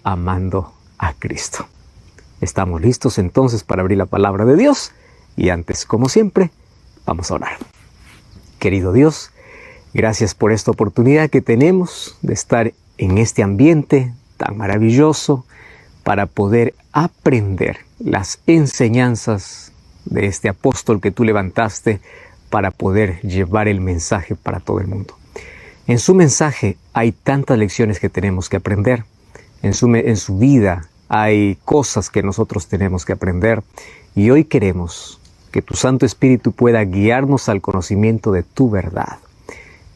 amando a Cristo. Estamos listos entonces para abrir la palabra de Dios y antes, como siempre, vamos a orar. Querido Dios, gracias por esta oportunidad que tenemos de estar en este ambiente tan maravilloso para poder aprender las enseñanzas de este apóstol que tú levantaste para poder llevar el mensaje para todo el mundo. En su mensaje hay tantas lecciones que tenemos que aprender. En su vida hay cosas que nosotros tenemos que aprender. Y hoy queremos que tu Santo Espíritu pueda guiarnos al conocimiento de tu verdad.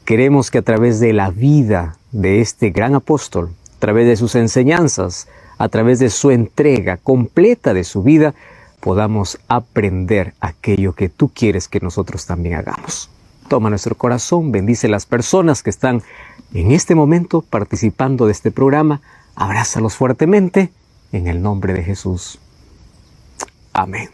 Queremos que a través de la vida de este gran apóstol, a través de sus enseñanzas, a través de su entrega completa de su vida, podamos aprender aquello que tú quieres que nosotros también hagamos. Toma nuestro corazón, bendice las personas que están en este momento participando de este programa. Abrázalos fuertemente en el nombre de Jesús. Amén.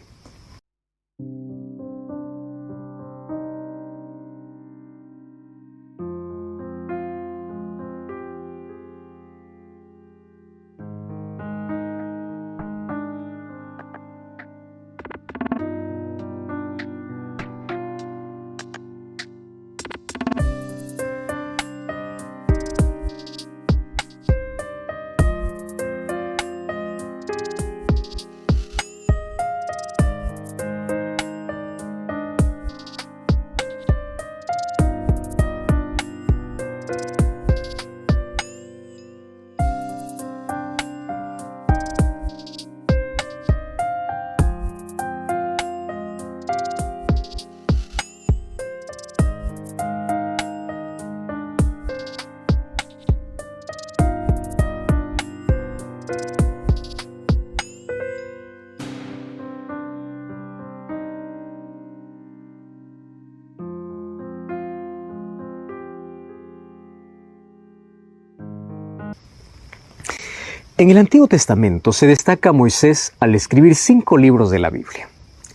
En el Antiguo Testamento se destaca a Moisés al escribir 5 libros de la Biblia.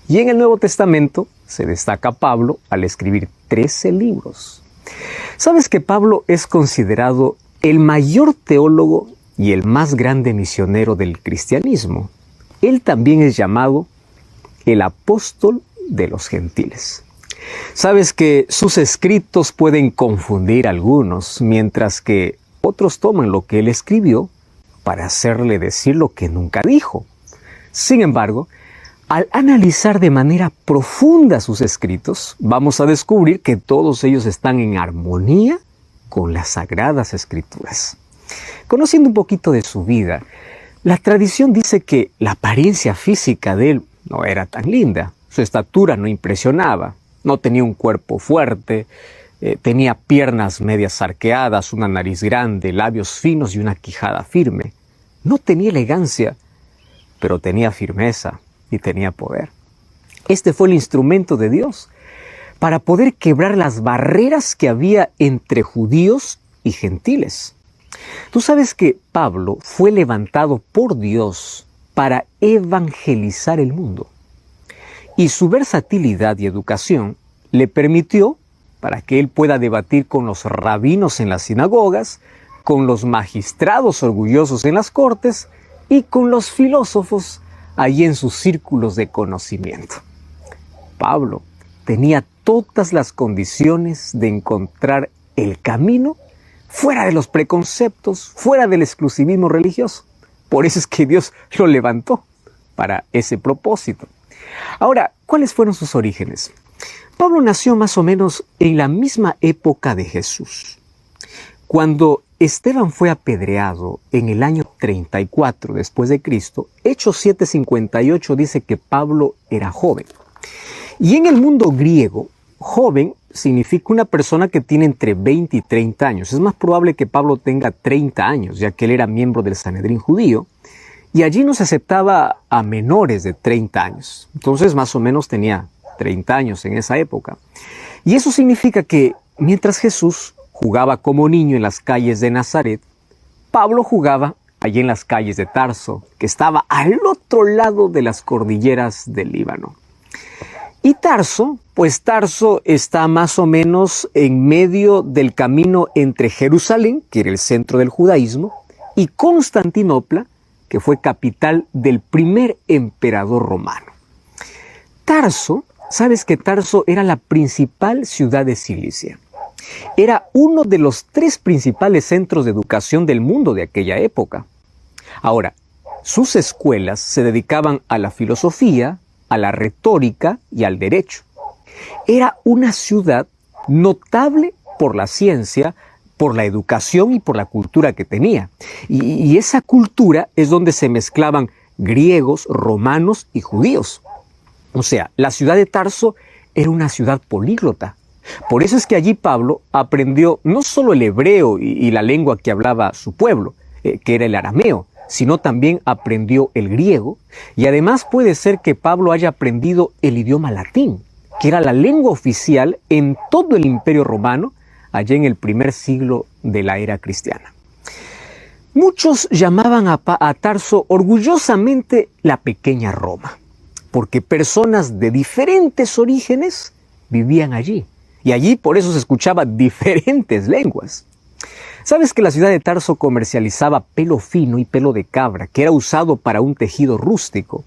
Y en el Nuevo Testamento se destaca a Pablo al escribir 13 libros. ¿Sabes que Pablo es considerado el mayor teólogo y el más grande misionero del cristianismo? Él también es llamado el apóstol de los gentiles. ¿Sabes que sus escritos pueden confundir a algunos, mientras que otros toman lo que él escribió para hacerle decir lo que nunca dijo? Sin embargo, al analizar de manera profunda sus escritos, vamos a descubrir que todos ellos están en armonía con las Sagradas Escrituras. Conociendo un poquito de su vida, la tradición dice que la apariencia física de él no era tan linda. Su estatura no impresionaba, no tenía un cuerpo fuerte, tenía piernas medias arqueadas, una nariz grande, labios finos y una quijada firme. No tenía elegancia, pero tenía firmeza y tenía poder. Este fue el instrumento de Dios para poder quebrar las barreras que había entre judíos y gentiles. Tú sabes que Pablo fue levantado por Dios para evangelizar el mundo. Y su versatilidad y educación le permitió para que él pueda debatir con los rabinos en las sinagogas, con los magistrados orgullosos en las cortes y con los filósofos allí en sus círculos de conocimiento. Pablo tenía todas las condiciones de encontrar el camino fuera de los preconceptos, fuera del exclusivismo religioso. Por eso es que Dios lo levantó para ese propósito. Ahora, ¿cuáles fueron sus orígenes? Pablo nació más o menos en la misma época de Jesús. Cuando Esteban fue apedreado en el año 34 después de Cristo, Hechos 7:58 dice que Pablo era joven. Y en el mundo griego, joven significa una persona que tiene entre 20 y 30 años. Es más probable que Pablo tenga 30 años, ya que él era miembro del Sanedrín judío, y allí no se aceptaba a menores de 30 años. Entonces más o menos tenía 30 años en esa época. Y eso significa que mientras Jesús jugaba como niño en las calles de Nazaret, Pablo jugaba allí en las calles de Tarso, que estaba al otro lado de las cordilleras del Líbano. Y Tarso está más o menos en medio del camino entre Jerusalén, que era el centro del judaísmo, y Constantinopla, que fue capital del primer emperador romano. Tarso, sabes que Tarso era la principal ciudad de Cilicia. Era uno de los 3 principales centros de educación del mundo de aquella época. Ahora, sus escuelas se dedicaban a la filosofía, a la retórica y al derecho. Era una ciudad notable por la ciencia, por la educación y por la cultura que tenía. Y esa cultura es donde se mezclaban griegos, romanos y judíos. O sea, la ciudad de Tarso era una ciudad políglota. Por eso es que allí Pablo aprendió no solo el hebreo y la lengua que hablaba su pueblo, que era el arameo, sino también aprendió el griego, y además puede ser que Pablo haya aprendido el idioma latín, que era la lengua oficial en todo el Imperio Romano, allá en el primer siglo de la era cristiana. Muchos llamaban a Tarso orgullosamente la pequeña Roma, porque personas de diferentes orígenes vivían allí, y allí por eso se escuchaban diferentes lenguas. ¿Sabes que la ciudad de Tarso comercializaba pelo fino y pelo de cabra, que era usado para un tejido rústico?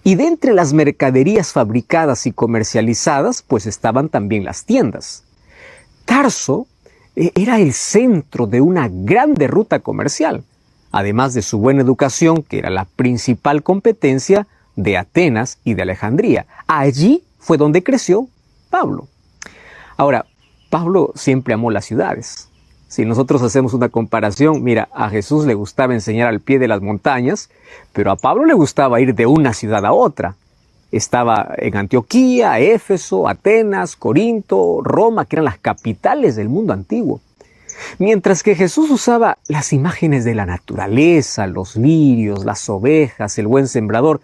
Y de entre las mercaderías fabricadas y comercializadas, pues estaban también las tiendas. Tarso era el centro de una grande ruta comercial, además de su buena educación, que era la principal competencia de Atenas y de Alejandría. Allí fue donde creció Pablo. Ahora, Pablo siempre amó las ciudades. Si nosotros hacemos una comparación, mira, a Jesús le gustaba enseñar al pie de las montañas, pero a Pablo le gustaba ir de una ciudad a otra. Estaba en Antioquía, Éfeso, Atenas, Corinto, Roma, que eran las capitales del mundo antiguo. Mientras que Jesús usaba las imágenes de la naturaleza, los lirios, las ovejas, el buen sembrador,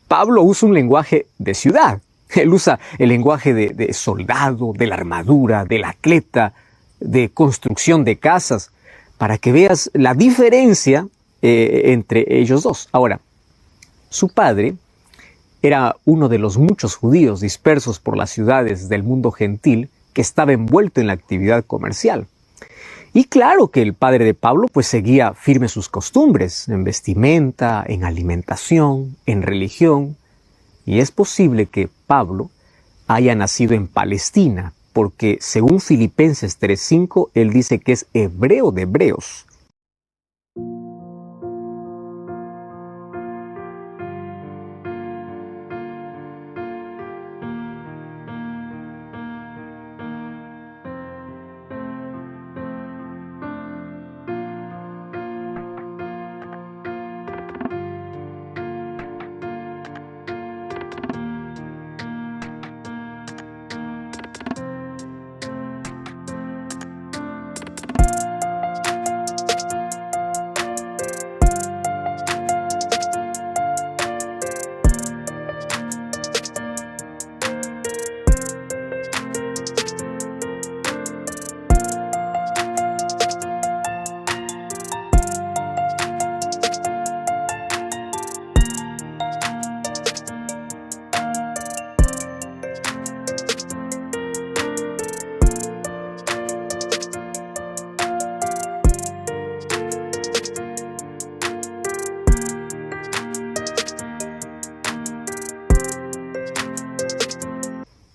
Pablo usa un lenguaje de ciudad. Él usa el lenguaje de soldado, de la armadura, del atleta, de construcción de casas, para que veas la diferencia entre ellos dos. Ahora, su padre era uno de los muchos judíos dispersos por las ciudades del mundo gentil que estaba envuelto en la actividad comercial. Y claro que el padre de Pablo pues seguía firme sus costumbres en vestimenta, en alimentación, en religión. Y es posible que Pablo haya nacido en Palestina, porque según Filipenses 3:5, él dice que es hebreo de hebreos.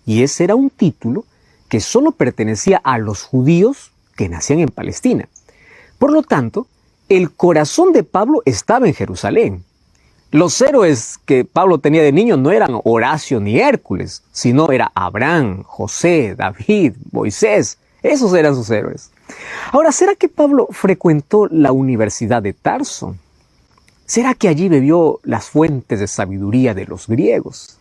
Y ese era un título que solo pertenecía a los judíos que nacían en Palestina. Por lo tanto, el corazón de Pablo estaba en Jerusalén. Los héroes que Pablo tenía de niño no eran Horacio ni Hércules, sino era Abraham, José, David, Moisés. Esos eran sus héroes. Ahora, ¿será que Pablo frecuentó la Universidad de Tarso? ¿Será que allí bebió las fuentes de sabiduría de los griegos?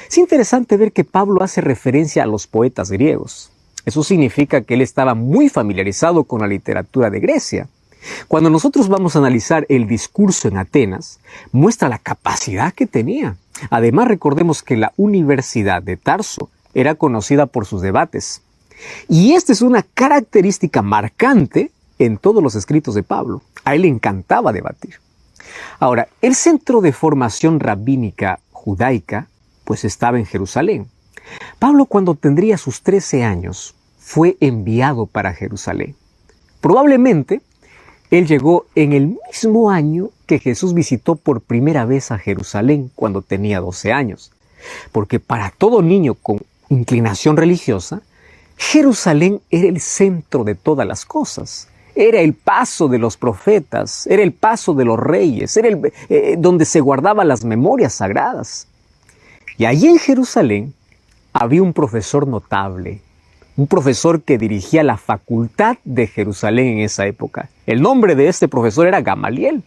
Es interesante ver que Pablo hace referencia a los poetas griegos. Eso significa que él estaba muy familiarizado con la literatura de Grecia. Cuando nosotros vamos a analizar el discurso en Atenas, muestra la capacidad que tenía. Además, recordemos que la Universidad de Tarso era conocida por sus debates. Y esta es una característica marcante en todos los escritos de Pablo. A él le encantaba debatir. Ahora, el centro de formación rabínica judaica pues estaba en Jerusalén. Pablo, cuando tendría sus 13 años, fue enviado para Jerusalén. Probablemente Él llegó en el mismo año que Jesús visitó por primera vez a Jerusalén cuando tenía 12 años. Porque para todo niño con inclinación religiosa, Jerusalén era el centro de todas las cosas. Era el paso de los profetas, era el paso de los reyes, era donde se guardaban las memorias sagradas. Y allí en Jerusalén había un profesor notable, un profesor que dirigía la facultad de Jerusalén en esa época. El nombre de este profesor era Gamaliel.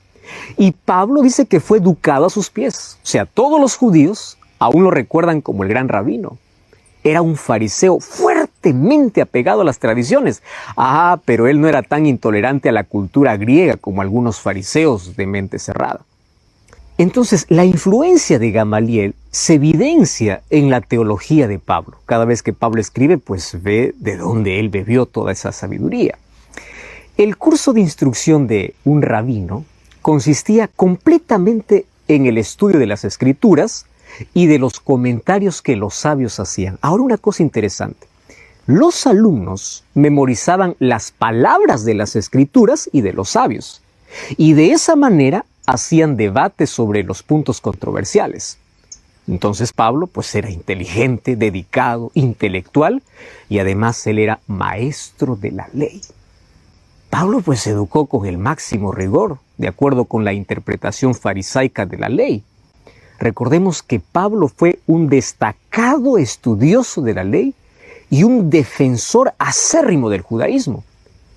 Y Pablo dice que fue educado a sus pies. O sea, todos los judíos aún lo recuerdan como el gran rabino. Era un fariseo fuertemente apegado a las tradiciones. Pero él no era tan intolerante a la cultura griega como algunos fariseos de mente cerrada. Entonces, la influencia de Gamaliel se evidencia en la teología de Pablo. Cada vez que Pablo escribe, pues ve de dónde él bebió toda esa sabiduría. El curso de instrucción de un rabino consistía completamente en el estudio de las Escrituras y de los comentarios que los sabios hacían. Ahora, una cosa interesante. Los alumnos memorizaban las palabras de las Escrituras y de los sabios. Y de esa manera hacían debates sobre los puntos controversiales. Entonces Pablo pues era inteligente, dedicado, intelectual y además él era maestro de la ley. Pablo pues se educó con el máximo rigor, de acuerdo con la interpretación farisaica de la ley. Recordemos que Pablo fue un destacado estudioso de la ley y un defensor acérrimo del judaísmo.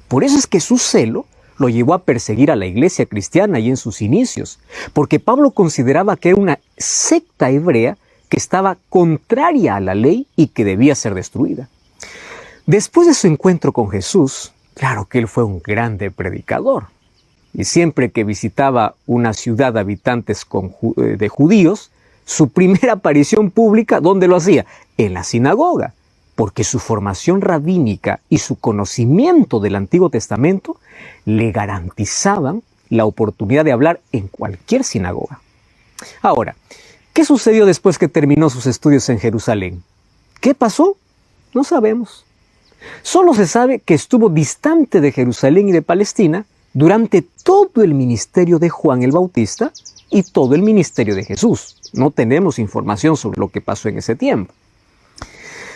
Por eso es que su celo lo llevó a perseguir a la iglesia cristiana y en sus inicios, porque Pablo consideraba que era una secta hebrea que estaba contraria a la ley y que debía ser destruida. Después de su encuentro con Jesús, claro que él fue un grande predicador, y siempre que visitaba una ciudad de habitantes de judíos, su primera aparición pública, ¿dónde lo hacía? En la sinagoga, porque su formación rabínica y su conocimiento del Antiguo Testamento le garantizaban la oportunidad de hablar en cualquier sinagoga. Ahora, ¿qué sucedió después que terminó sus estudios en Jerusalén? ¿Qué pasó? No sabemos. Solo se sabe que estuvo distante de Jerusalén y de Palestina durante todo el ministerio de Juan el Bautista y todo el ministerio de Jesús. No tenemos información sobre lo que pasó en ese tiempo.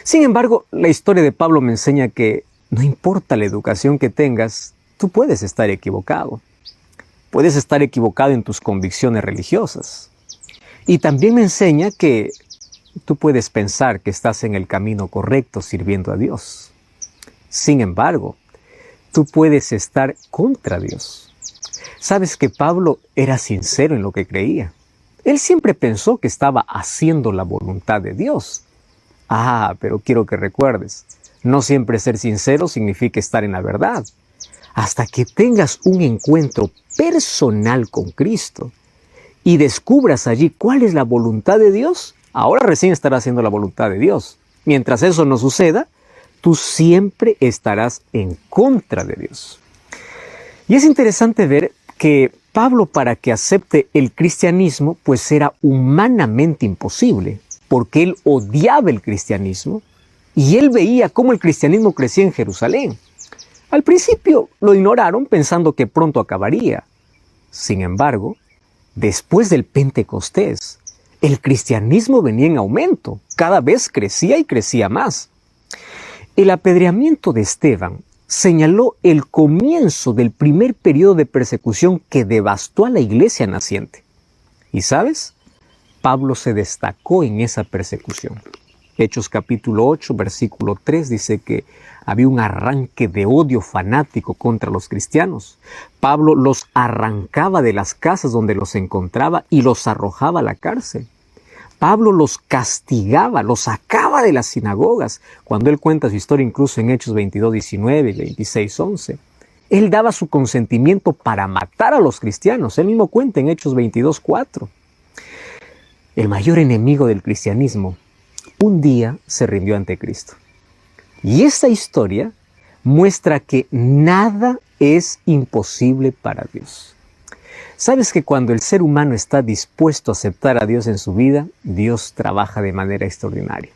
Sin embargo, la historia de Pablo me enseña que no importa la educación que tengas, tú puedes estar equivocado. Puedes estar equivocado en tus convicciones religiosas. Y también me enseña que tú puedes pensar que estás en el camino correcto sirviendo a Dios. Sin embargo, tú puedes estar contra Dios. Sabes que Pablo era sincero en lo que creía. Él siempre pensó que estaba haciendo la voluntad de Dios. Pero quiero que recuerdes, no siempre ser sincero significa estar en la verdad. Hasta que tengas un encuentro personal con Cristo y descubras allí cuál es la voluntad de Dios, ahora recién estarás haciendo la voluntad de Dios. Mientras eso no suceda, tú siempre estarás en contra de Dios. Y es interesante ver que Pablo, para que acepte el cristianismo, pues era humanamente imposible, porque él odiaba el cristianismo y él veía cómo el cristianismo crecía en Jerusalén. Al principio lo ignoraron pensando que pronto acabaría. Sin embargo, después del Pentecostés, el cristianismo venía en aumento, cada vez crecía y crecía más. El apedreamiento de Esteban señaló el comienzo del primer periodo de persecución que devastó a la iglesia naciente. ¿Y sabes? Pablo se destacó en esa persecución. Hechos capítulo 8, versículo 3 dice que había un arranque de odio fanático contra los cristianos. Pablo los arrancaba de las casas donde los encontraba y los arrojaba a la cárcel. Pablo los castigaba, los sacaba de las sinagogas. Cuando él cuenta su historia incluso en Hechos 22, 19 y 26, 11. Él daba su consentimiento para matar a los cristianos. Él mismo cuenta en Hechos 22, 4. El mayor enemigo del cristianismo un día se rindió ante Cristo. Y esta historia muestra que nada es imposible para Dios. ¿Sabes que cuando el ser humano está dispuesto a aceptar a Dios en su vida, Dios trabaja de manera extraordinaria?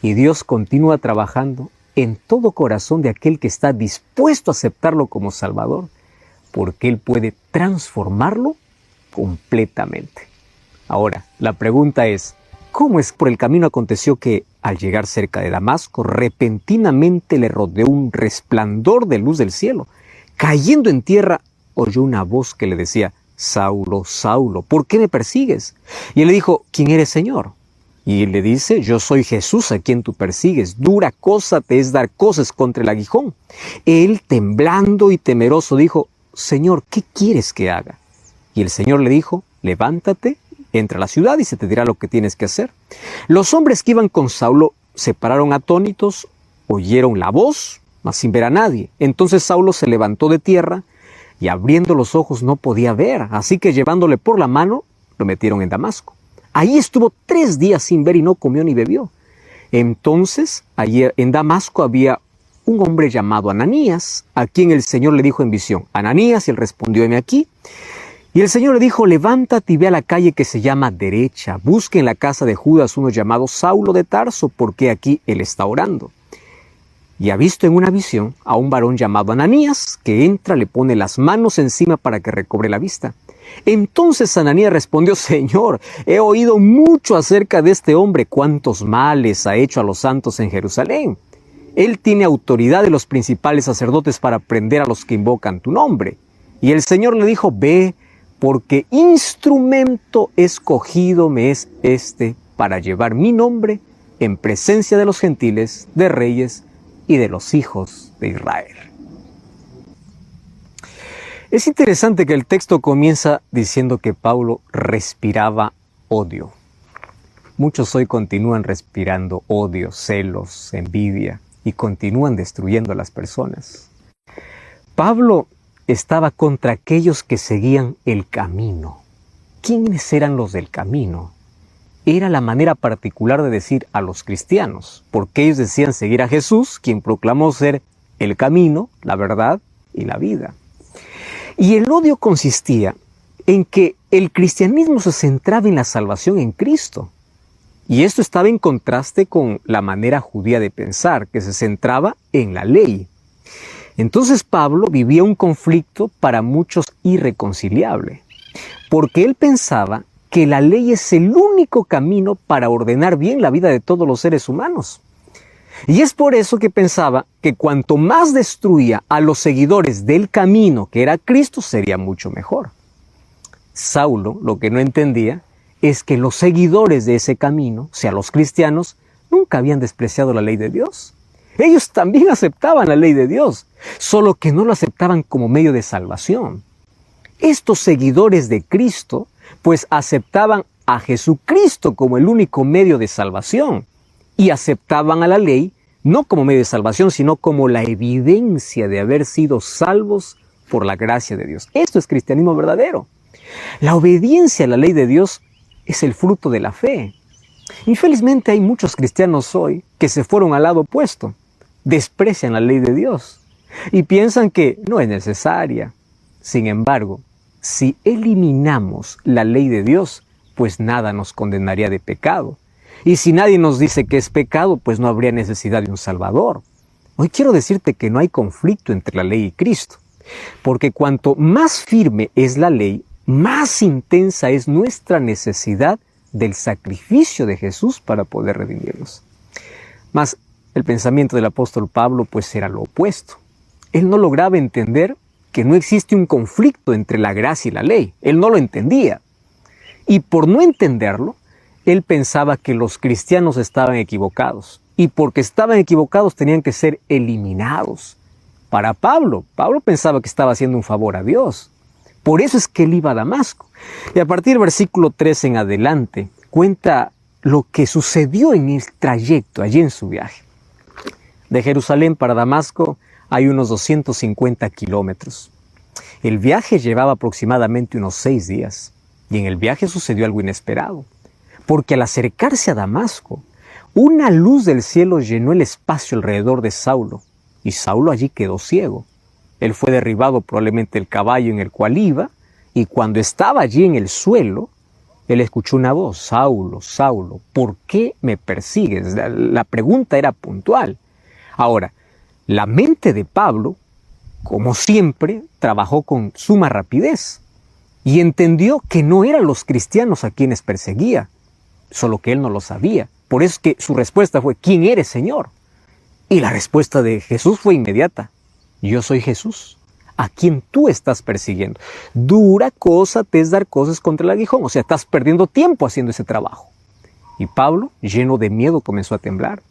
Y Dios continúa trabajando en todo corazón de aquel que está dispuesto a aceptarlo como Salvador, porque Él puede transformarlo completamente. Ahora, la pregunta es, ¿cómo es por el camino aconteció que, al llegar cerca de Damasco, repentinamente le rodeó un resplandor de luz del cielo? Cayendo en tierra, oyó una voz que le decía, Saulo, Saulo, ¿por qué me persigues? Y él le dijo, ¿quién eres, Señor? Y él le dice, yo soy Jesús a quien tú persigues. Dura cosa te es dar cosas contra el aguijón. Él, temblando y temeroso, dijo, Señor, ¿qué quieres que haga? Y el Señor le dijo, levántate, entra a la ciudad y se te dirá lo que tienes que hacer. Los hombres que iban con Saulo se pararon atónitos, oyeron la voz, mas sin ver a nadie. Entonces Saulo se levantó de tierra y abriendo los ojos no podía ver. Así que llevándole por la mano, lo metieron en Damasco. Ahí estuvo 3 días sin ver y no comió ni bebió. Entonces, allí en Damasco había un hombre llamado Ananías, a quien el Señor le dijo en visión, Ananías, y él respondió, heme aquí. Y el Señor le dijo, levántate y ve a la calle que se llama Derecha, busque en la casa de Judas uno llamado Saulo de Tarso, porque aquí él está orando. Y ha visto en una visión a un varón llamado Ananías, que entra, le pone las manos encima para que recobre la vista. Entonces Ananías respondió, Señor, he oído mucho acerca de este hombre, cuántos males ha hecho a los santos en Jerusalén. Él tiene autoridad de los principales sacerdotes para prender a los que invocan tu nombre. Y el Señor le dijo, ve, porque instrumento escogido me es este para llevar mi nombre en presencia de los gentiles, de reyes y de los hijos de Israel. Es interesante que el texto comienza diciendo que Pablo respiraba odio. Muchos hoy continúan respirando odio, celos, envidia y continúan destruyendo a las personas. Pablo estaba contra aquellos que seguían el camino. ¿Quiénes eran los del camino? Era la manera particular de decir a los cristianos, porque ellos decían seguir a Jesús, quien proclamó ser el camino, la verdad y la vida. Y el odio consistía en que el cristianismo se centraba en la salvación en Cristo. Y esto estaba en contraste con la manera judía de pensar, que se centraba en la ley. Entonces Pablo vivía un conflicto para muchos irreconciliable, porque él pensaba que la ley es el único camino para ordenar bien la vida de todos los seres humanos. Y es por eso que pensaba que cuanto más destruía a los seguidores del camino que era Cristo, sería mucho mejor. Saulo lo que no entendía es que los seguidores de ese camino, o sea, los cristianos, nunca habían despreciado la ley de Dios. Ellos también aceptaban la ley de Dios, solo que no lo aceptaban como medio de salvación. Estos seguidores de Cristo, pues aceptaban a Jesucristo como el único medio de salvación y aceptaban a la ley no como medio de salvación, sino como la evidencia de haber sido salvos por la gracia de Dios. Esto es cristianismo verdadero. La obediencia a la ley de Dios es el fruto de la fe. Infelizmente hay muchos cristianos hoy que se fueron al lado opuesto, desprecian la ley de Dios y piensan que no es necesaria. Sin embargo, si eliminamos la ley de Dios, pues nada nos condenaría de pecado. Y si nadie nos dice que es pecado, pues no habría necesidad de un Salvador. Hoy quiero decirte que no hay conflicto entre la ley y Cristo, porque cuanto más firme es la ley, más intensa es nuestra necesidad del sacrificio de Jesús para poder redimirnos. Mas el pensamiento del apóstol Pablo pues era lo opuesto. Él no lograba entender que no existe un conflicto entre la gracia y la ley. Él no lo entendía. Y por no entenderlo, él pensaba que los cristianos estaban equivocados. Y porque estaban equivocados tenían que ser eliminados. Para Pablo pensaba que estaba haciendo un favor a Dios. Por eso es que él iba a Damasco. Y a partir del versículo 3 en adelante, cuenta lo que sucedió en el trayecto, allí en su viaje. De Jerusalén para Damasco hay unos 250 kilómetros. El viaje llevaba aproximadamente unos 6 días. Y en el viaje sucedió algo inesperado. Porque al acercarse a Damasco, una luz del cielo llenó el espacio alrededor de Saulo. Y Saulo allí quedó ciego. Él fue derribado probablemente del caballo en el cual iba, y cuando estaba allí en el suelo, él escuchó una voz, Saulo, Saulo, ¿por qué me persigues? La pregunta era puntual. Ahora, la mente de Pablo como siempre, trabajó con suma rapidez y entendió que no eran los cristianos a quienes perseguía, solo que él no lo sabía. Por eso es que su respuesta fue: ¿quién eres, Señor? Y la respuesta de Jesús fue inmediata: yo soy Jesús, a quien tú estás persiguiendo. Dura cosa te es dar cosas contra el aguijón, o sea, estás perdiendo tiempo haciendo ese trabajo. Y Pablo, lleno de miedo, comenzó a temblar.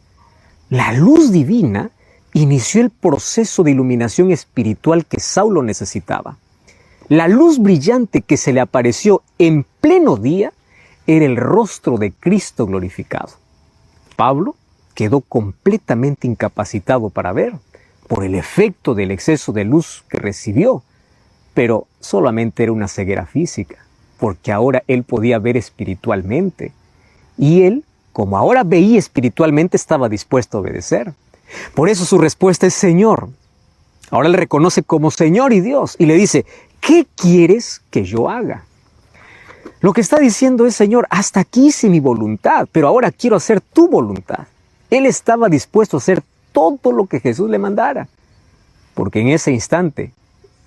La luz divina inició el proceso de iluminación espiritual que Saulo necesitaba. La luz brillante que se le apareció en pleno día era el rostro de Cristo glorificado. Pablo quedó completamente incapacitado para ver por el efecto del exceso de luz que recibió, pero solamente era una ceguera física, porque ahora él podía ver espiritualmente. Y él, como ahora veía espiritualmente, estaba dispuesto a obedecer. Por eso su respuesta es Señor. Ahora le reconoce como Señor y Dios y le dice: ¿qué quieres que yo haga? Lo que está diciendo es: Señor, hasta aquí hice mi voluntad, pero ahora quiero hacer tu voluntad. Él estaba dispuesto a hacer todo lo que Jesús le mandara, porque en ese instante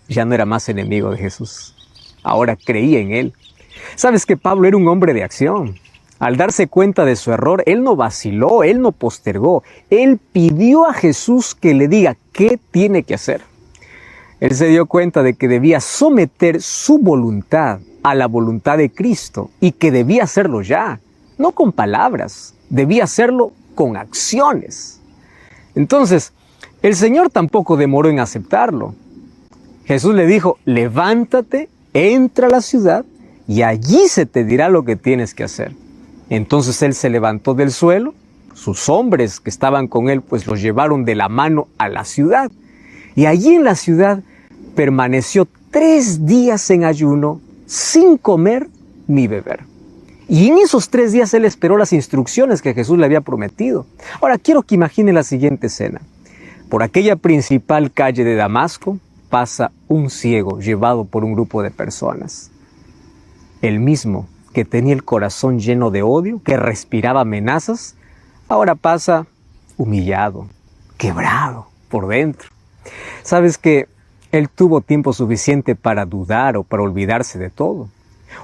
ya no era más enemigo de Jesús. Ahora creía en él. Sabes que Pablo era un hombre de acción. Al darse cuenta de su error, él no vaciló, él no postergó. Él pidió a Jesús que le diga qué tiene que hacer. Él se dio cuenta de que debía someter su voluntad a la voluntad de Cristo y que debía hacerlo ya, no con palabras, debía hacerlo con acciones. Entonces, el Señor tampoco demoró en aceptarlo. Jesús le dijo: levántate, entra a la ciudad y allí se te dirá lo que tienes que hacer. Entonces él se levantó del suelo, sus hombres que estaban con él pues los llevaron de la mano a la ciudad. Y allí en la ciudad permaneció 3 días en ayuno, sin comer ni beber. Y en esos 3 días él esperó las instrucciones que Jesús le había prometido. Ahora quiero que imagine la siguiente escena. Por aquella principal calle de Damasco pasa un ciego llevado por un grupo de personas. El mismo que tenía el corazón lleno de odio, que respiraba amenazas, ahora pasa humillado, quebrado por dentro. Sabes que él tuvo tiempo suficiente para dudar o para olvidarse de todo.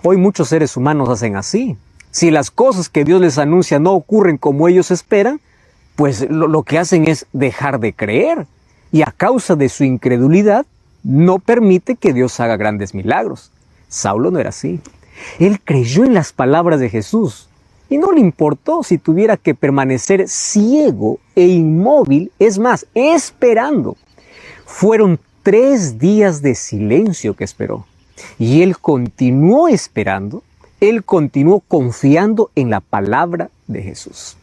Hoy muchos seres humanos hacen así. Si las cosas que Dios les anuncia no ocurren como ellos esperan, pues lo que hacen es dejar de creer. Y a causa de su incredulidad, no permite que Dios haga grandes milagros. Saulo no era así. Él creyó en las palabras de Jesús y no le importó si tuviera que permanecer ciego e inmóvil, es más, esperando. Fueron 3 días de silencio que esperó y él continuó esperando, él continuó confiando en la palabra de Jesús.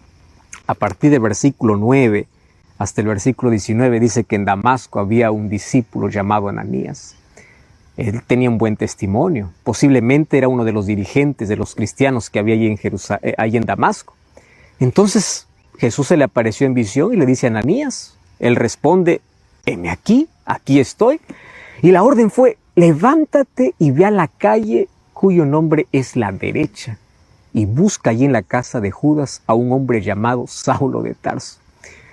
A partir del versículo 9 hasta el versículo 19 dice que en Damasco había un discípulo llamado Ananías. Él tenía un buen testimonio, posiblemente era uno de los dirigentes de los cristianos que había allí en Damasco. Entonces Jesús se le apareció en visión y le dice a Ananías. Él responde: heme aquí, aquí estoy. Y la orden fue: levántate y ve a la calle cuyo nombre es la derecha y busca allí en la casa de Judas a un hombre llamado Saulo de Tarso.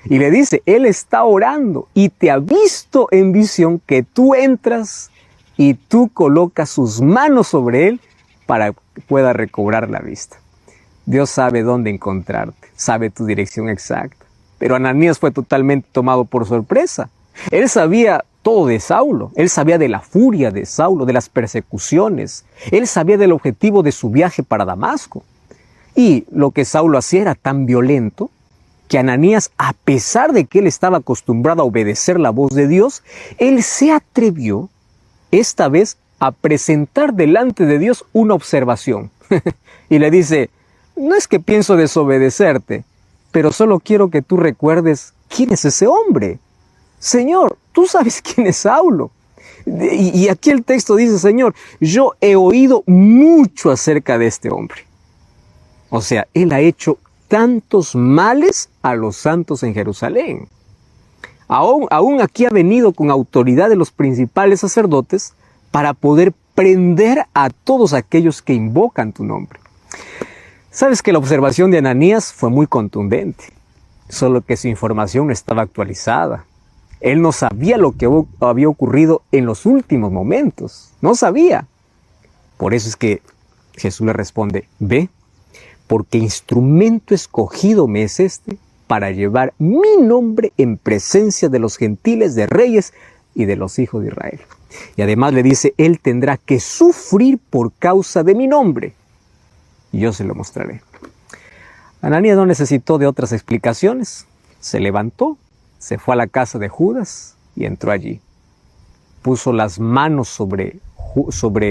Y le dice: él está orando y te ha visto en visión que tú entras y tú colocas sus manos sobre él para que pueda recobrar la vista. Dios sabe dónde encontrarte, sabe tu dirección exacta. Pero Ananías fue totalmente tomado por sorpresa. Él sabía todo de Saulo, él sabía de la furia de Saulo, de las persecuciones, él sabía del objetivo de su viaje para Damasco. Y lo que Saulo hacía era tan violento que Ananías, a pesar de que él estaba acostumbrado a obedecer la voz de Dios, él se atrevió esta vez a presentar delante de Dios una observación. Y le dice: no es que pienso desobedecerte, pero solo quiero que tú recuerdes quién es ese hombre. Señor, tú sabes quién es Saulo. Y aquí el texto dice: Señor, yo he oído mucho acerca de este hombre. O sea, él ha hecho tantos males a los santos en Jerusalén. Aún aquí ha venido con autoridad de los principales sacerdotes para poder prender a todos aquellos que invocan tu nombre. Sabes que la observación de Ananías fue muy contundente, solo que su información no estaba actualizada. Él no sabía lo que había ocurrido en los últimos momentos. No sabía. Por eso es que Jesús le responde, ve, porque instrumento escogido me es este para llevar mi nombre en presencia de los gentiles, de reyes y de los hijos de Israel. Y además le dice, él tendrá que sufrir por causa de mi nombre. Y yo se lo mostraré. Ananías no necesitó de otras explicaciones. Se levantó, se fue a la casa de Judas y entró allí. Puso las manos sobre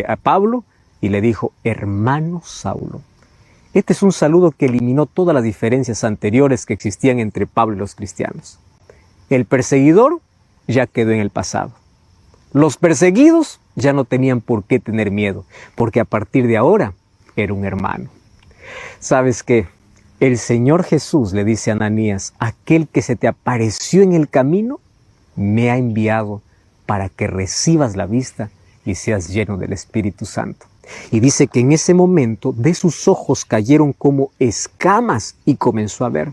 a Pablo y le dijo, hermano Saulo. Este es un saludo que eliminó todas las diferencias anteriores que existían entre Pablo y los cristianos. El perseguidor ya quedó en el pasado. Los perseguidos ya no tenían por qué tener miedo, porque a partir de ahora era un hermano. ¿Sabes qué? El Señor Jesús le dice a Ananías, aquel que se te apareció en el camino, me ha enviado para que recibas la vista y seas lleno del Espíritu Santo. Y dice que en ese momento de sus ojos cayeron como escamas y comenzó a ver.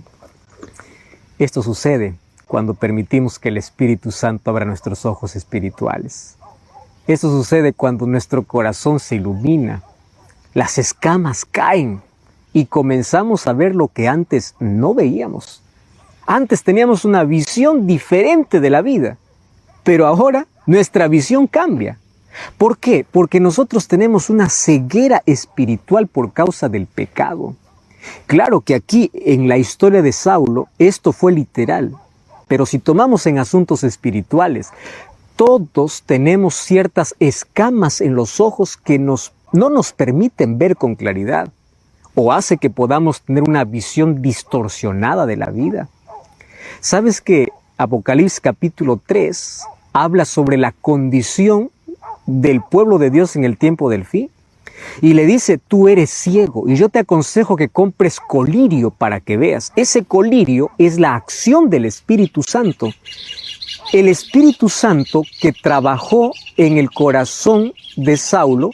Esto sucede cuando permitimos que el Espíritu Santo abra nuestros ojos espirituales. Esto sucede cuando nuestro corazón se ilumina, las escamas caen y comenzamos a ver lo que antes no veíamos. Antes teníamos una visión diferente de la vida, pero ahora nuestra visión cambia. ¿Por qué? Porque nosotros tenemos una ceguera espiritual por causa del pecado. Claro que aquí en la historia de Saulo esto fue literal, pero si tomamos en asuntos espirituales, todos tenemos ciertas escamas en los ojos que no nos permiten ver con claridad o hace que podamos tener una visión distorsionada de la vida. ¿Sabes que Apocalipsis capítulo 3 habla sobre la condición del pueblo de Dios en el tiempo del fin? Y le dice, tú eres ciego y yo te aconsejo que compres colirio para que veas. Ese colirio es la acción del Espíritu Santo. El Espíritu Santo que trabajó en el corazón de Saulo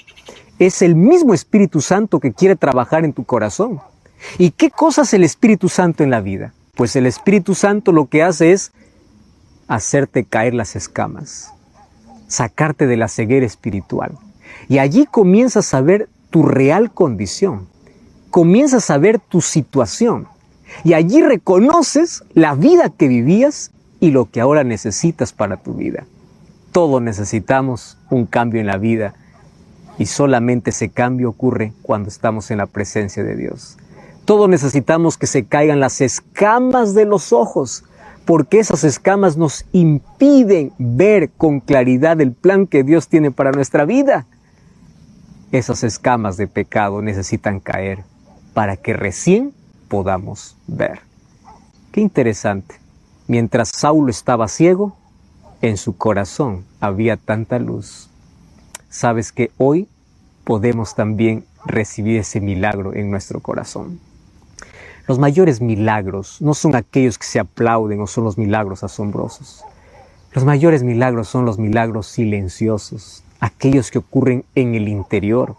es el mismo Espíritu Santo que quiere trabajar en tu corazón. ¿Y qué cosa hace el Espíritu Santo en la vida? Pues el Espíritu Santo lo que hace es hacerte caer las escamas, sacarte de la ceguera espiritual. Y allí comienzas a ver tu real condición, comienzas a ver tu situación. Y allí reconoces la vida que vivías y lo que ahora necesitas para tu vida. Todos necesitamos un cambio en la vida y solamente ese cambio ocurre cuando estamos en la presencia de Dios. Todos necesitamos que se caigan las escamas de los ojos, porque esas escamas nos impiden ver con claridad el plan que Dios tiene para nuestra vida. Esas escamas de pecado necesitan caer para que recién podamos ver. Qué interesante. Mientras Saulo estaba ciego, en su corazón había tanta luz. Sabes que hoy podemos también recibir ese milagro en nuestro corazón. Los mayores milagros no son aquellos que se aplauden o son los milagros asombrosos. Los mayores milagros son los milagros silenciosos, aquellos que ocurren en el interior.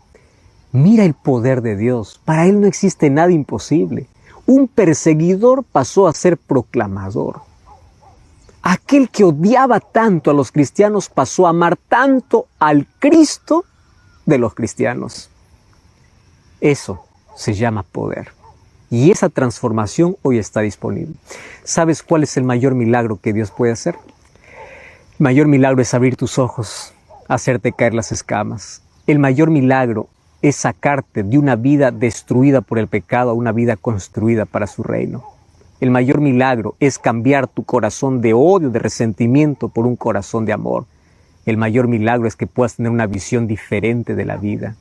Mira el poder de Dios. Para Él no existe nada imposible. Un perseguidor pasó a ser proclamador. Aquel que odiaba tanto a los cristianos pasó a amar tanto al Cristo de los cristianos. Eso se llama poder. Y esa transformación hoy está disponible. ¿Sabes cuál es el mayor milagro que Dios puede hacer? El mayor milagro es abrir tus ojos, hacerte caer las escamas. El mayor milagro es sacarte de una vida destruida por el pecado a una vida construida para su reino. El mayor milagro es cambiar tu corazón de odio, de resentimiento por un corazón de amor. El mayor milagro es que puedas tener una visión diferente de la vida.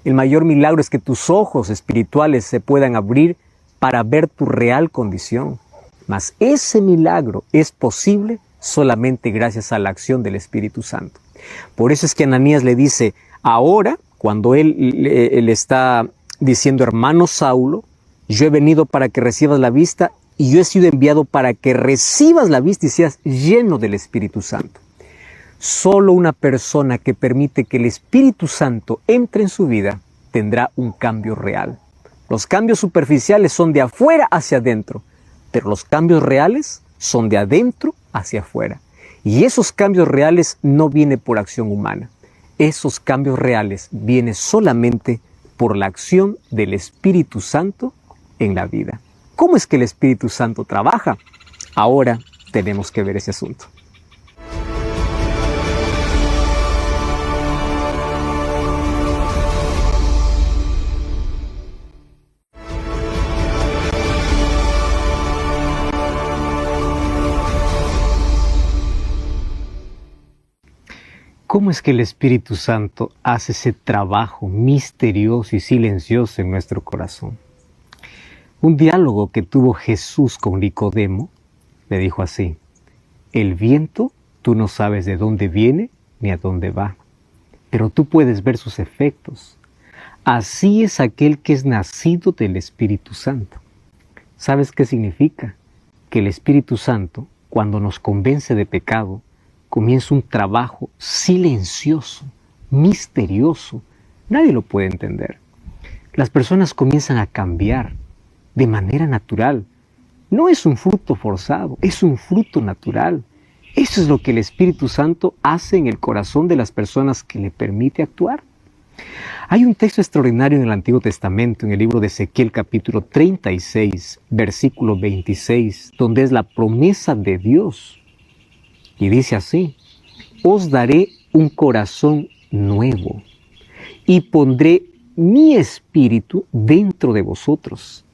El mayor milagro es que tus ojos espirituales se puedan abrir para ver tu real condición. Mas ese milagro es posible solamente gracias a la acción del Espíritu Santo. Por eso es que Ananías le dice, ahora, cuando él le está diciendo, hermano Saulo, yo he venido para que recibas la vista y yo he sido enviado para que recibas la vista y seas lleno del Espíritu Santo. Solo una persona que permite que el Espíritu Santo entre en su vida tendrá un cambio real. Los cambios superficiales son de afuera hacia adentro, pero los cambios reales son de adentro hacia afuera. Y esos cambios reales no vienen por acción humana. Esos cambios reales vienen solamente por la acción del Espíritu Santo en la vida. ¿Cómo es que el Espíritu Santo trabaja? Ahora tenemos que ver ese asunto. ¿Cómo es que el Espíritu Santo hace ese trabajo misterioso y silencioso en nuestro corazón? Un diálogo que tuvo Jesús con Nicodemo le dijo así: el viento tú no sabes de dónde viene ni a dónde va, pero tú puedes ver sus efectos. Así es aquel que es nacido del Espíritu Santo. ¿Sabes qué significa? Que el Espíritu Santo, cuando nos convence de pecado, comienza un trabajo silencioso, misterioso. Nadie lo puede entender. Las personas comienzan a cambiar de manera natural. No es un fruto forzado, es un fruto natural. Eso es lo que el Espíritu Santo hace en el corazón de las personas que le permite actuar. Hay un texto extraordinario en el Antiguo Testamento, en el libro de Ezequiel capítulo 36, versículo 26, donde es la promesa de Dios. Y dice así: os daré un corazón nuevo y pondré mi espíritu dentro de vosotros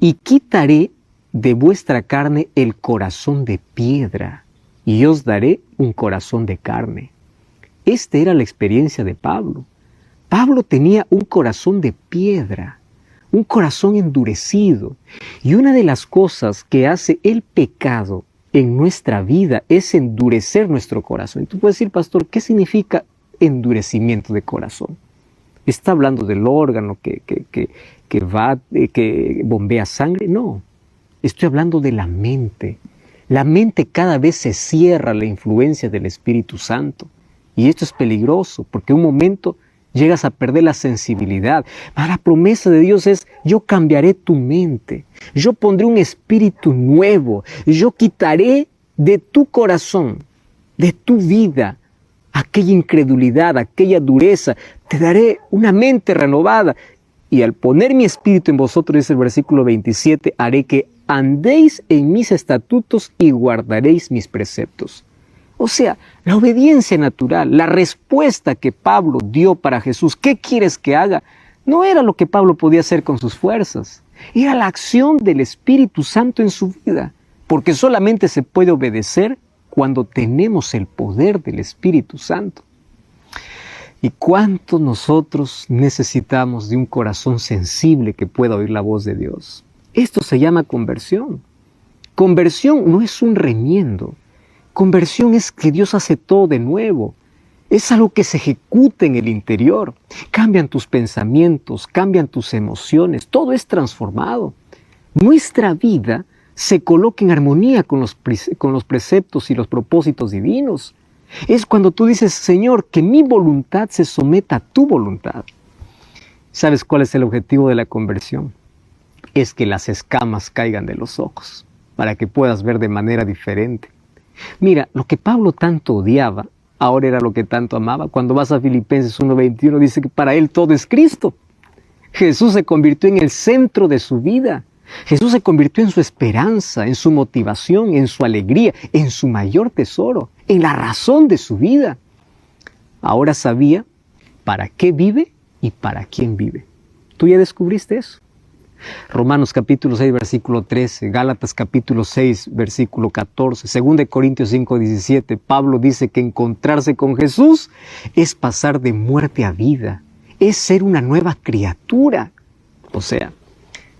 y quitaré de vuestra carne el corazón de piedra y os daré un corazón de carne. Esta era la experiencia de Pablo. Pablo tenía un corazón de piedra, un corazón endurecido, y una de las cosas que hace el pecado en nuestra vida es endurecer nuestro corazón. Y tú puedes decir: pastor, ¿qué significa endurecimiento de corazón? ¿Está hablando del órgano que bombea sangre? No, estoy hablando de la mente. La mente cada vez se cierra a la influencia del Espíritu Santo. Y esto es peligroso, porque un momento llegas a perder la sensibilidad. La promesa de Dios es: yo cambiaré tu mente, yo pondré un espíritu nuevo, yo quitaré de tu corazón, de tu vida, aquella incredulidad, aquella dureza, te daré una mente renovada. Y al poner mi espíritu en vosotros, dice el versículo 27, haré que andéis en mis estatutos y guardaréis mis preceptos. O sea, la obediencia natural, la respuesta que Pablo dio para Jesús, ¿qué quieres que haga? No era lo que Pablo podía hacer con sus fuerzas. Era la acción del Espíritu Santo en su vida. Porque solamente se puede obedecer cuando tenemos el poder del Espíritu Santo. ¿Y cuánto nosotros necesitamos de un corazón sensible que pueda oír la voz de Dios? Esto se llama conversión. Conversión no es un remiendo. Conversión es que Dios hace todo de nuevo. Es algo que se ejecuta en el interior. Cambian tus pensamientos, cambian tus emociones, todo es transformado. Nuestra vida se coloca en armonía con los preceptos y los propósitos divinos. Es cuando tú dices: Señor, que mi voluntad se someta a tu voluntad. ¿Sabes cuál es el objetivo de la conversión? Es que las escamas caigan de los ojos, para que puedas ver de manera diferente. Mira, lo que Pablo tanto odiaba, ahora era lo que tanto amaba. Cuando vas a Filipenses 1:21 dice que para él todo es Cristo. Jesús se convirtió en el centro de su vida. Jesús se convirtió en su esperanza, en su motivación, en su alegría, en su mayor tesoro, en la razón de su vida. Ahora sabía para qué vive y para quién vive. ¿Tú ya descubriste eso? Romanos capítulo 6, versículo 13, Gálatas capítulo 6, versículo 14, 2 Corintios 5, 17, Pablo dice que encontrarse con Jesús es pasar de muerte a vida, es ser una nueva criatura. O sea,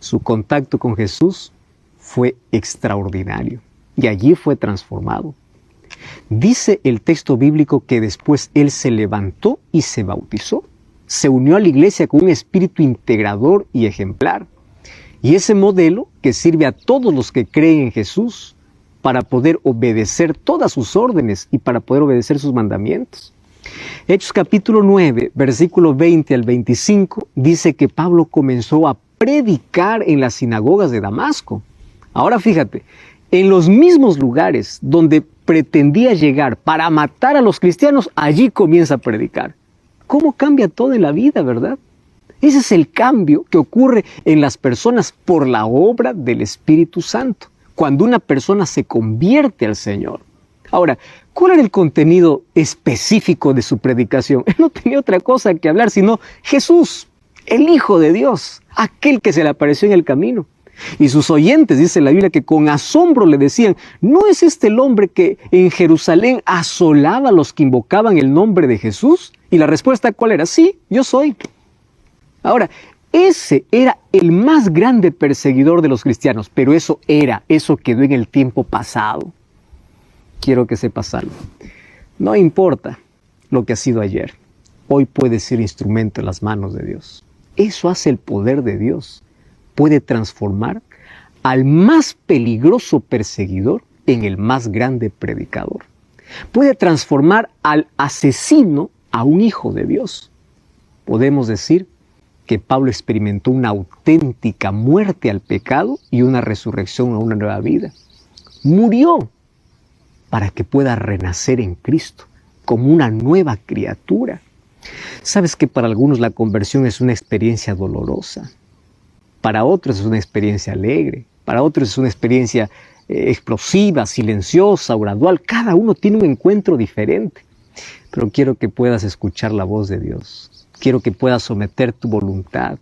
su contacto con Jesús fue extraordinario y allí fue transformado. Dice el texto bíblico que después él se levantó y se bautizó. Se unió a la iglesia con un espíritu integrador y ejemplar. Y ese modelo que sirve a todos los que creen en Jesús para poder obedecer todas sus órdenes y para poder obedecer sus mandamientos. Hechos capítulo 9, versículo 20 al 25, dice que Pablo comenzó a predicar en las sinagogas de Damasco. Ahora fíjate, en los mismos lugares donde pretendía llegar para matar a los cristianos, allí comienza a predicar. ¿Cómo cambia todo en la vida, verdad? Ese es el cambio que ocurre en las personas por la obra del Espíritu Santo, cuando una persona se convierte al Señor. Ahora, ¿cuál era el contenido específico de su predicación? Él no tenía otra cosa que hablar sino Jesús, el Hijo de Dios, aquel que se le apareció en el camino. Y sus oyentes, dice la Biblia, que con asombro le decían, ¿no es este el hombre que en Jerusalén asolaba a los que invocaban el nombre de Jesús? Y la respuesta, ¿cuál era? Sí, yo soy. Ahora, ese era el más grande perseguidor de los cristianos, pero eso quedó en el tiempo pasado. Quiero que sepas algo. No importa lo que ha sido ayer, hoy puedes ser instrumento en las manos de Dios. Eso hace el poder de Dios. Puede transformar al más peligroso perseguidor en el más grande predicador. Puede transformar al asesino a un hijo de Dios. Podemos decir que Pablo experimentó una auténtica muerte al pecado y una resurrección a una nueva vida. Murió para que pueda renacer en Cristo como una nueva criatura. Sabes que para algunos la conversión es una experiencia dolorosa. Para otros es una experiencia alegre, para otros es una experiencia explosiva, silenciosa o gradual. Cada uno tiene un encuentro diferente. Pero quiero que puedas escuchar la voz de Dios. Quiero que puedas someter tu voluntad.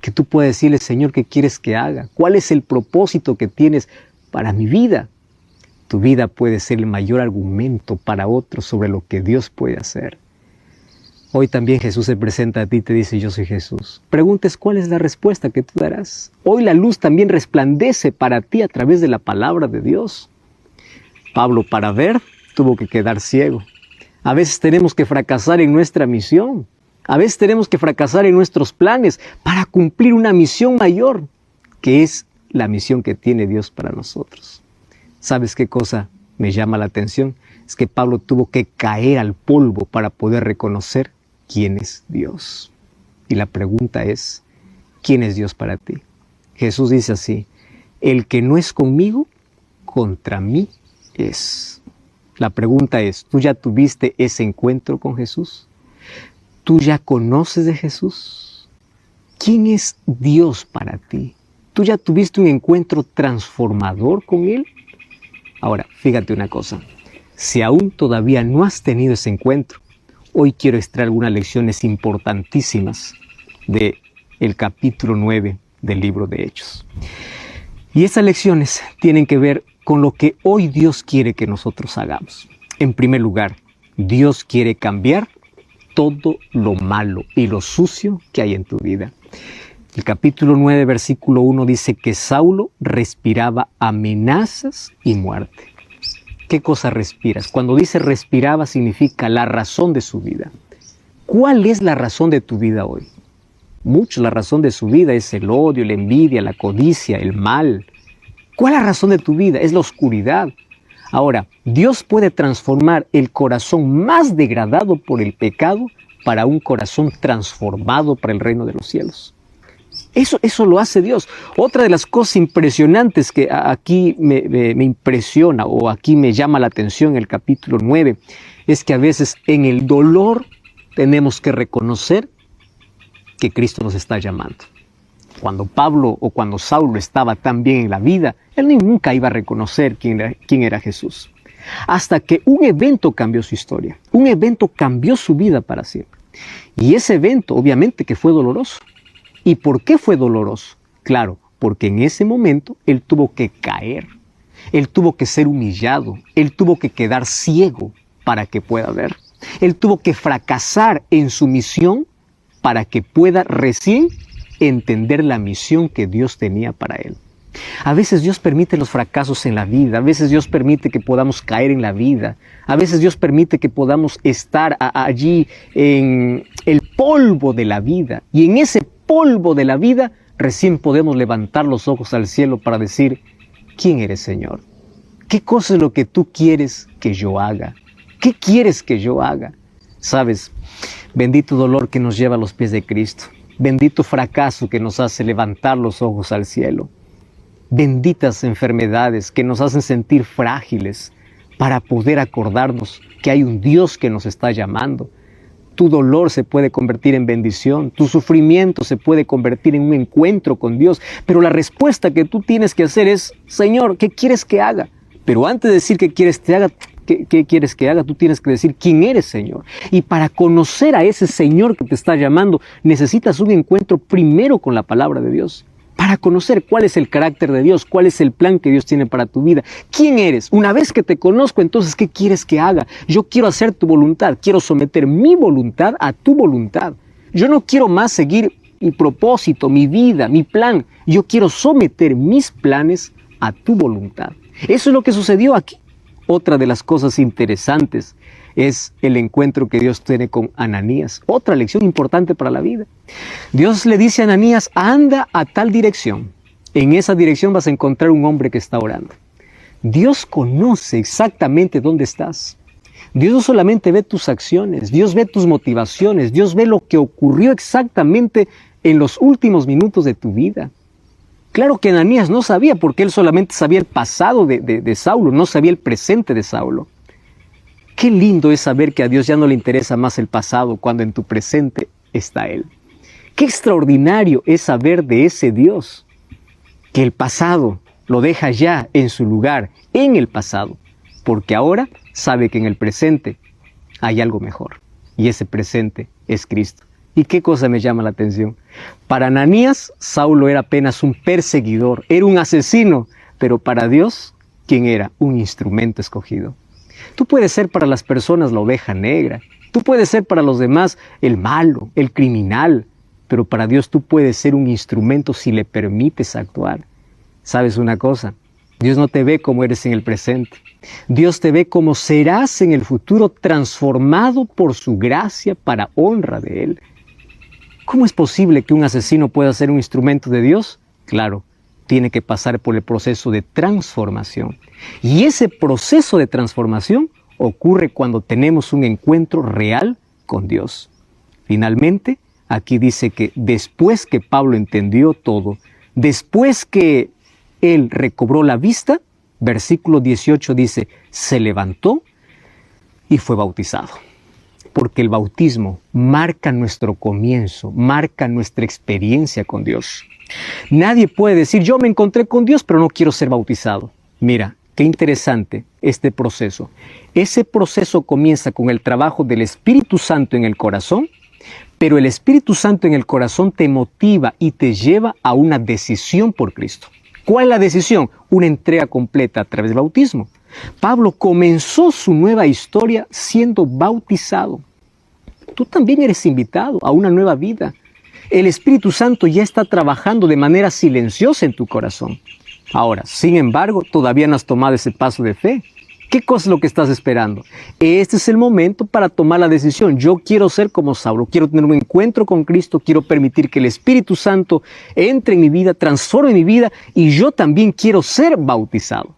Que tú puedas decirle, Señor, ¿qué quieres que haga? ¿Cuál es el propósito que tienes para mi vida? Tu vida puede ser el mayor argumento para otros sobre lo que Dios puede hacer. Hoy también Jesús se presenta a ti y te dice, yo soy Jesús. Preguntes cuál es la respuesta que tú darás. Hoy la luz también resplandece para ti a través de la palabra de Dios. Pablo, para ver, tuvo que quedar ciego. A veces tenemos que fracasar en nuestra misión. A veces tenemos que fracasar en nuestros planes para cumplir una misión mayor, que es la misión que tiene Dios para nosotros. ¿Sabes qué cosa me llama la atención? Es que Pablo tuvo que caer al polvo para poder reconocer quién es Dios. Y la pregunta es, ¿quién es Dios para ti? Jesús dice así, el que no es conmigo, contra mí es. La pregunta es, ¿tú ya tuviste ese encuentro con Jesús? ¿Tú ya conoces de Jesús? ¿Quién es Dios para ti? ¿Tú ya tuviste un encuentro transformador con Él? Ahora, fíjate una cosa. Si aún todavía no has tenido ese encuentro, hoy quiero extraer algunas lecciones importantísimas del capítulo 9 del libro de Hechos. Y esas lecciones tienen que ver con lo que hoy Dios quiere que nosotros hagamos. En primer lugar, Dios quiere cambiar todo lo malo y lo sucio que hay en tu vida. El capítulo 9, versículo 1 dice que Saulo respiraba amenazas y muerte. ¿Qué cosa respiras? Cuando dice respiraba significa la razón de su vida. ¿Cuál es la razón de tu vida hoy? Muchos la razón de su vida es el odio, la envidia, la codicia, el mal. ¿Cuál es la razón de tu vida? Es la oscuridad. Ahora, Dios puede transformar el corazón más degradado por el pecado para un corazón transformado para el reino de los cielos. Eso lo hace Dios. Otra de las cosas impresionantes que aquí me impresiona o aquí me llama la atención en el capítulo 9 es que a veces en el dolor tenemos que reconocer que Cristo nos está llamando. Cuando Pablo o cuando Saulo estaba tan bien en la vida, él nunca iba a reconocer quién era Jesús. Hasta que un evento cambió su historia. Un evento cambió su vida para siempre. Y ese evento obviamente que fue doloroso. ¿Y por qué fue doloroso? Claro, porque en ese momento él tuvo que caer. Él tuvo que ser humillado. Él tuvo que quedar ciego para que pueda ver. Él tuvo que fracasar en su misión para que pueda recién entender la misión que Dios tenía para él. A veces Dios permite los fracasos en la vida, a veces Dios permite que podamos caer en la vida, a veces Dios permite que podamos estar allí en el polvo de la vida, y en ese polvo de la vida recién podemos levantar los ojos al cielo para decir, ¿quién eres, Señor? ¿Qué cosa es lo que tú quieres que yo haga? ¿Qué quieres que yo haga? ¿Sabes? Bendito dolor que nos lleva a los pies de Cristo. Bendito fracaso que nos hace levantar los ojos al cielo. Benditas enfermedades que nos hacen sentir frágiles para poder acordarnos que hay un Dios que nos está llamando. Tu dolor se puede convertir en bendición, tu sufrimiento se puede convertir en un encuentro con Dios, pero la respuesta que tú tienes que hacer es: Señor, ¿qué quieres que haga? Pero antes de decir qué quieres que haga, tú tienes que decir quién eres, Señor. Y para conocer a ese Señor que te está llamando, necesitas un encuentro primero con la palabra de Dios. Para conocer cuál es el carácter de Dios, cuál es el plan que Dios tiene para tu vida. ¿Quién eres? Una vez que te conozco, entonces, ¿qué quieres que haga? Yo quiero hacer tu voluntad, quiero someter mi voluntad a tu voluntad. Yo no quiero más seguir mi propósito, mi vida, mi plan. Yo quiero someter mis planes a tu voluntad. Eso es lo que sucedió aquí. Otra de las cosas interesantes es el encuentro que Dios tiene con Ananías. Otra lección importante para la vida. Dios le dice a Ananías: anda a tal dirección. En esa dirección vas a encontrar un hombre que está orando. Dios conoce exactamente dónde estás. Dios no solamente ve tus acciones, Dios ve tus motivaciones, Dios ve lo que ocurrió exactamente en los últimos minutos de tu vida. Claro que Ananías no sabía, porque él solamente sabía el pasado de Saulo, no sabía el presente de Saulo. Qué lindo es saber que a Dios ya no le interesa más el pasado cuando en tu presente está Él. Qué extraordinario es saber de ese Dios, que el pasado lo deja ya en su lugar, en el pasado, porque ahora sabe que en el presente hay algo mejor, y ese presente es Cristo. ¿Y qué cosa me llama la atención? Para Ananías, Saulo era apenas un perseguidor, era un asesino, pero para Dios, ¿quién era? Un instrumento escogido. Tú puedes ser para las personas la oveja negra, tú puedes ser para los demás el malo, el criminal, pero para Dios tú puedes ser un instrumento si le permites actuar. ¿Sabes una cosa? Dios no te ve como eres en el presente. Dios te ve como serás en el futuro, transformado por su gracia para honra de Él. ¿Cómo es posible que un asesino pueda ser un instrumento de Dios? Claro, tiene que pasar por el proceso de transformación. Y ese proceso de transformación ocurre cuando tenemos un encuentro real con Dios. Finalmente, aquí dice que después que Pablo entendió todo, después que él recobró la vista, versículo 18 dice: se levantó y fue bautizado. Porque el bautismo marca nuestro comienzo, marca nuestra experiencia con Dios. Nadie puede decir: yo me encontré con Dios, pero no quiero ser bautizado. Mira, qué interesante este proceso. Ese proceso comienza con el trabajo del Espíritu Santo en el corazón, pero el Espíritu Santo en el corazón te motiva y te lleva a una decisión por Cristo. ¿Cuál es la decisión? Una entrega completa a través del bautismo. Pablo comenzó su nueva historia siendo bautizado. Tú también eres invitado a una nueva vida. El Espíritu Santo ya está trabajando de manera silenciosa en tu corazón. Ahora, sin embargo, todavía no has tomado ese paso de fe. ¿Qué cosa es lo que estás esperando? Este es el momento para tomar la decisión. Yo quiero ser como Saulo, quiero tener un encuentro con Cristo, quiero permitir que el Espíritu Santo entre en mi vida, transforme mi vida, y yo también quiero ser bautizado.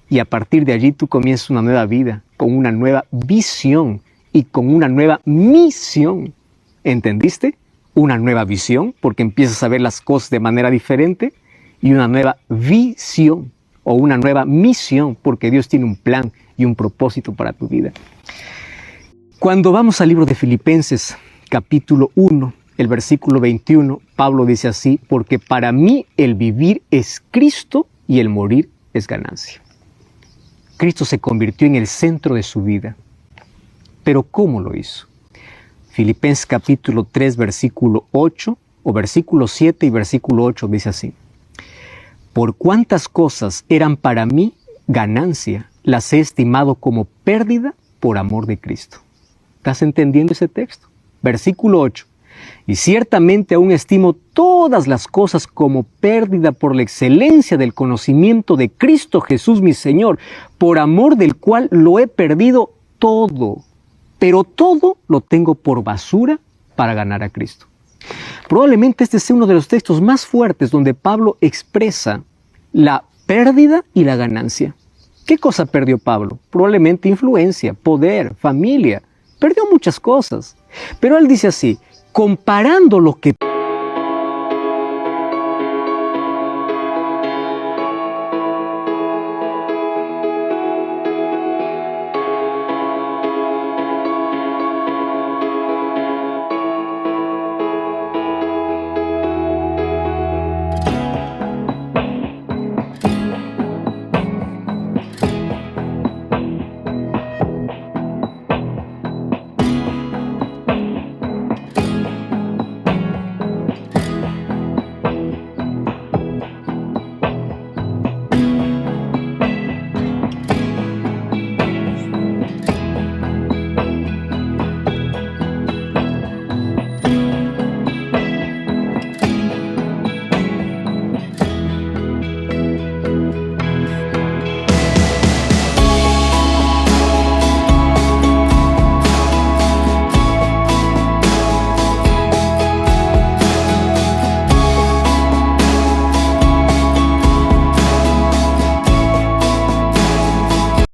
Y a partir de allí tú comienzas una nueva vida, con una nueva visión y con una nueva misión. ¿Entendiste? Una nueva visión, porque empiezas a ver las cosas de manera diferente, y una nueva visión o una nueva misión, porque Dios tiene un plan y un propósito para tu vida. Cuando vamos al libro de Filipenses, capítulo 1, el versículo 21, Pablo dice así: porque para mí el vivir es Cristo y el morir es ganancia. Cristo se convirtió en el centro de su vida. ¿Pero cómo lo hizo? Filipenses capítulo 3, versículo 8, o versículo 7 y versículo 8 dice así: por cuántas cosas eran para mí ganancia, las he estimado como pérdida por amor de Cristo. ¿Estás entendiendo ese texto? Versículo 8. Y ciertamente aún estimo todas las cosas como pérdida por la excelencia del conocimiento de Cristo Jesús mi Señor, por amor del cual lo he perdido todo, pero todo lo tengo por basura para ganar a Cristo. Probablemente este sea uno de los textos más fuertes donde Pablo expresa la pérdida y la ganancia. ¿Qué cosa perdió Pablo? Probablemente influencia, poder, familia. Perdió muchas cosas. Pero él dice así: comparando lo que